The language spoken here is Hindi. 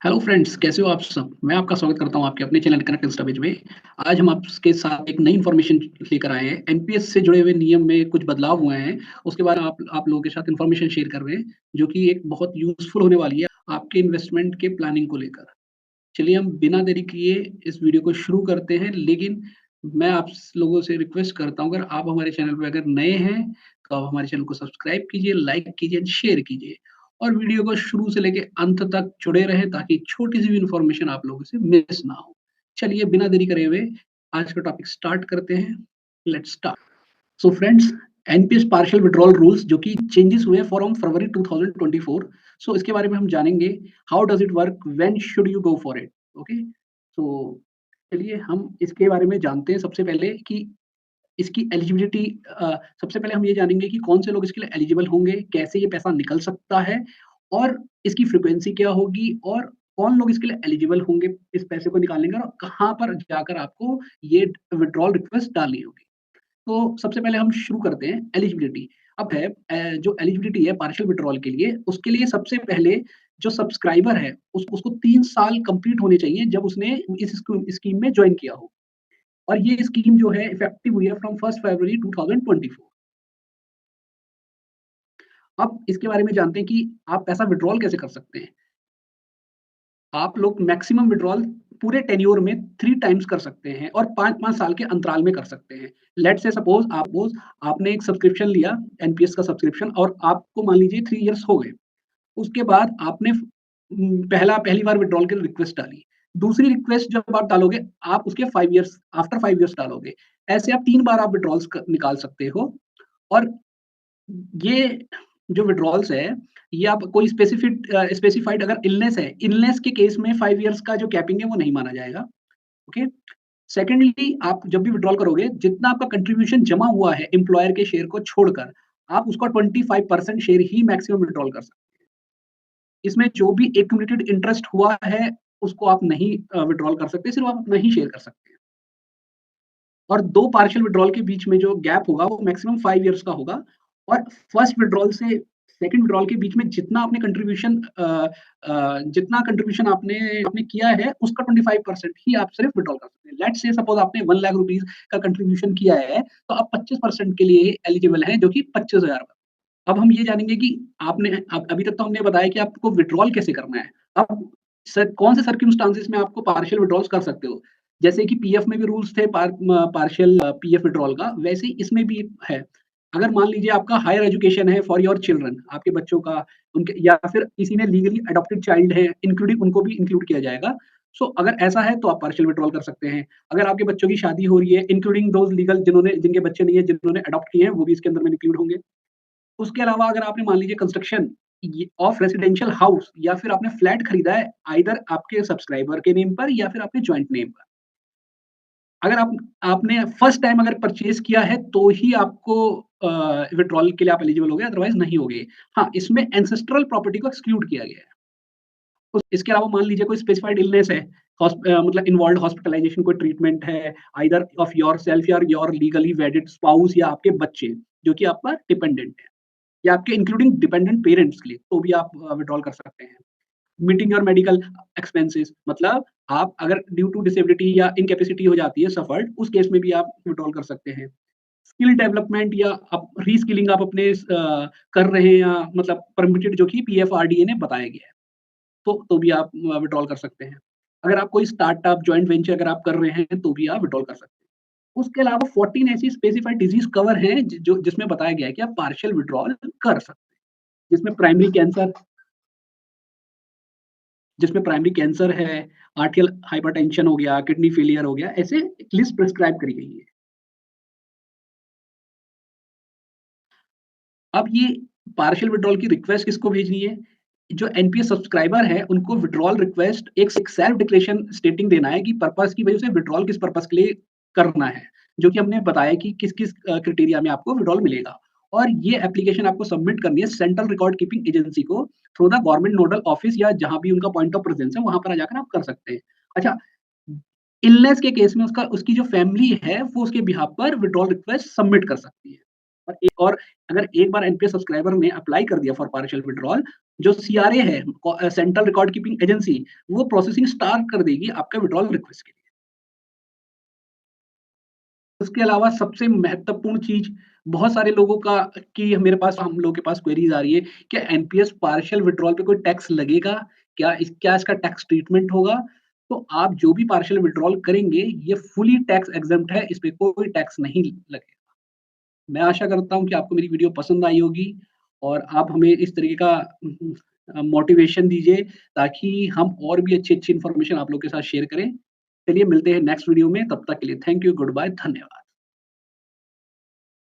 हेलो फ्रेंड्स, कैसे हो आप सब? मैं आपका स्वागत करता हूँ आपके अपने चैनल कनेक्ट इंस्टापेज में। आज हम आपके साथ एक नई इन्फॉर्मेशन लेकर आए हैं। एनपीएस से जुड़े हुए नियम में कुछ बदलाव हुए हैं, उसके बारे में आप लोगों के साथ इन्फॉर्मेशन शेयर कर रहे हैं, जो कि एक बहुत यूज़फुल होने वाली है आपके इन्वेस्टमेंट के प्लानिंग को लेकर। चलिए हम बिना देरी किए इस वीडियो को शुरू करते हैं, लेकिन मैं आप लोगों से रिक्वेस्ट करता हूँ, अगर आप हमारे चैनल पे अगर नए हैं, तो आप हमारे चैनल को सब्सक्राइब कीजिए, लाइक कीजिए एंड शेयर कीजिए और वीडियो को शुरू से लेके अंत तक जुड़े रहें ताकि छोटी-सी भी इन्फॉर्मेशन आप लोगों से मिस ना हो। चलिए बिना देरी करे हुए आज का टॉपिक स्टार्ट करते हैं। Let's start. So friends, NPS partial withdrawal rules जो कि चेंजेस हुए फ्रॉम फरवरी 2024। सो इसके बारे में हम जानेंगे। How does it work, when should you go for it. Okay, तो चलिए हम इसके बारे में जानते हैं। सबसे पहले कि इसकी एलिजिबिलिटी, सबसे पहले हम ये जानेंगे कि कौन से लोग इसके लिए एलिजिबल होंगे, कैसे ये पैसा निकल सकता है और इसकी फ्रीक्वेंसी क्या होगी और कौन लोग इसके लिए एलिजिबल होंगे इस पैसे को निकालने का और कहाँ पर जाकर आपको ये विथड्रॉल रिक्वेस्ट डालनी होगी। तो सबसे पहले हम शुरू करते हैं एलिजिबिलिटी। अब है जो एलिजिबिलिटी है पार्शियल विथड्रॉल के लिए, उसके लिए सबसे पहले जो सब्सक्राइबर है उसको 3 साल कंप्लीट होने चाहिए जब उसने इस स्कीम में जॉइन किया हो। और ये स्कीम जो है इफेक्टिव हुई है फ्रॉम 1 फरवरी 2024। अब इसके बारे में जानते हैं कि आप पैसा विथड्रॉल कैसे कर सकते हैं। आप लोग मैक्सिमम विथड्रॉल पूरे टेन्योर में 3 टाइम्स कर सकते हैं और 5-5 साल के अंतराल में कर सकते हैं। लेट्स से सपोज़ आपने एक सब्सक्रिप्शन लिया, एनपीएस का सब्सक्रिप्शन, और आपको मान लीजिए 3 इयर्स हो गए। उसके बाद आपने पहली बार विथड्रॉल की रिक्वेस्ट डाली। दूसरी रिक्वेस्ट जब आप डालोगे, आप उसके 5 इयर्स आफ्टर 5 इयर्स डालोगे। ऐसे आप 3 बार आप विथड्रॉल्स निकाल सकते हो। और ये जो विथड्रॉल्स है, ये आप कोई स्पेसिफाइड अगर इलनेस है, इलनेस के केस में 5 इयर्स का जो कैपिंग है वो नहीं माना जाएगा। ओके। सेकंडली, आप जब भी विथड्रॉल करोगे, जितना आपका कंट्रीब्यूशन जमा हुआ है एम्प्लॉयर के शेयर को छोड़कर, आप उसका 25% शेयर ही मैक्सिमम विथड्रॉल कर सकते हैं। इसमें जो भी एक्यूमुलेटेड इंटरेस्ट हुआ है, उसको आप नहीं विथड्रॉल कर सकते, सिर्फ आप अपना ही शेयर कर सकते हैं। और 2 पार्शियल विथड्रॉल के बीच में जो गैप होगा वो मैक्सिमम 5 इयर्स का होगा। और फर्स्ट विथड्रॉल से सेकंड विथड्रॉल के बीच में जितना कंट्रीब्यूशन आपने आपने किया है, उसका 25% ही आप सिर्फ विथड्रॉल कर सकते हैं। लेट्स से सपोज़ आपने 1 लाख रुपीज़ का कंट्रीब्यूशन किया है, तो आप 25% के लिए एलिजिबल हैं, जो कि 25,000। अब हम ये जानेंगे कि आपने अब अभी तक तो हमने बताया कि आपको विथड्रॉल कैसे करना है। अब सर कौन से सर्कमस्टांसेस में आपको पार्शियल विथड्रॉल्स कर सकते हो। जैसे कि पीएफ में भी रूल्स थे पार्शियल पीएफ विथड्रॉल का, वैसे ही इसमें भी है। अगर मान लीजिए आपका हायर एजुकेशन है फॉर योर चिल्ड्रन, आपके बच्चों का, उनके, या फिर किसी ने लीगली अडॉप्टेड चाइल्ड है, इंक्लूडिंग उनको भी इंक्लूड किया जाएगा। सो अगर ऐसा है तो आप पार्शियल विथड्रॉल कर सकते हैं। अगर आपके बच्चों की शादी हो रही है, इंक्लूडिंग दोज़ लीगल जिनके बच्चे नहीं है, जिन्होंने अडॉप्ट किए हैं, वो भी इसके अंदर में इंक्लूड होंगे। उसके अलावा अगर आपने मान लीजिए कंस्ट्रक्शन ऑफ रेजिडेंशियल हाउस या फिर आपने फ्लैट खरीदा है, आइदर आपके सब्सक्राइबर के नेम पर या फिर आपके जॉइंट नेम पर। अगर आपने फर्स्ट टाइम अगर परचेज किया है तो ही आपको विथड्रॉल के लिए आप एलिजिबल होगे, अदरवाइज नहीं होगे। हाँ, इसमें एंसेस्ट्रल प्रॉपर्टी को एक्सक्लूड किया गया है। इसके अलावा मान लीजिए कोई स्पेसिफाइड इलनेस है, मतलब इन्वॉल्व्ड हॉस्पिटलाइजेशन, कोई ट्रीटमेंट है, आइदर ऑफ योरसेल्फ या योर लीगली वेडेड स्पाउस या आपके बच्चे जो कि आप पर डिपेंडेंट है, या आपके इंक्लूडिंग डिपेंडेंट पेरेंट्स के लिए, तो भी आप विथड्रॉल कर सकते हैं। मीटिंग योर मेडिकल एक्सपेंसेस, मतलब आप अगर ड्यू टू डिसेबिलिटी या इनकैपेसिटी हो जाती है सफर्ड, उस केस में भी आप विथड्रॉल कर सकते हैं। स्किल डेवलपमेंट या आप रीस्किलिंग आप अपने कर रहे हैं, या मतलब परमिटेड जो कि पीएफआरडीए ने बताया गया है, तो भी आप विथड्रॉल कर सकते हैं। अगर आप कोई स्टार्टअप, जॉइंट वेंचर अगर आप कर रहे हैं, तो भी आप विथड्रॉल कर सकते हैं। उसके अलावा 14 ऐसी स्पेसिफाइड डिजीज़ कवर हैं जिसमें बताया गया है कि आप पार्शियल विथड्रॉल कर सकते हैं। जिसमें प्राइमरी कैंसर जिसमें प्राइमरी कैंसर है, आर्टियल हाइपरटेंशन हो गया, किडनी फेलियर हो गया, ऐसे एक लिस्ट प्रिस्क्राइब करी गई है। अब ये पार्शियल विथड्रॉल की रिक्वेस्ट किसको भेजनी है? जो एनपीएस सब्सक्राइबर है, उनको विथड्रॉल रिक्वेस्ट एक सेल्फ डिक्लेरेशन स्टेटिंग देना है कि पर्पस की वजह से विथड्रॉल किस पर्पस के लिए करना है, जो कि हमने बताया कि किस-किस क्राइटेरिया में आपको विथड्रॉल मिलेगा। और ये एप्लीकेशन आपको सबमिट करनी है सेंट्रल रिकॉर्ड कीपिंग एजेंसी को through the government nodal office, या जहाँ भी उनका पॉइंट ऑफ प्रेजेंस है, वहाँ पर जाकर आप कर सकते हैं। अच्छा, इलनेस के केस में उसकी जो फैमिली है, वो उसके बिहाफ पर विथड्रॉल रिक्वेस्ट सबमिट कर सकती है। और अगर एक बार एनपीएस सब्सक्राइबर ने अप्लाई कर दिया फॉर पार्शियल विथड्रॉल, जो सीआरए है, सेंट्रल रिकॉर्ड कीपिंग एजेंसी, वो प्रोसेसिंग स्टार्ट कर देगी आपका विथड्रॉल रिक्वेस्ट के लिए। उसके अलावा सबसे महत्वपूर्ण चीज़, बहुत सारे लोगों का कि मेरे पास हम लोगों के पास क्वेरीज़ आ रही है, क्या एनपीएस पार्शियल विथड्रॉल पे कोई टैक्स लगेगा? क्या इसका टैक्स ट्रीटमेंट होगा? तो आप जो भी पार्शियल विथड्रॉल करेंगे, ये फुली टैक्स एक्ज़ेम्प्ट है, इस पे कोई टैक्स नहीं लगेगा। मैं आशा करता हूँ कि आपको मेरी वीडियो पसंद आई होगी और आप हमें इस तरीके का मोटिवेशन दीजिए, ताकि हम और भी अच्छी-अच्छी इन्फॉर्मेशन आप लोग के साथ शेयर करें। चलिए मिलते हैं नेक्स्ट वीडियो में, तब तक के लिए थैंक यू, गुड बाय, धन्यवाद।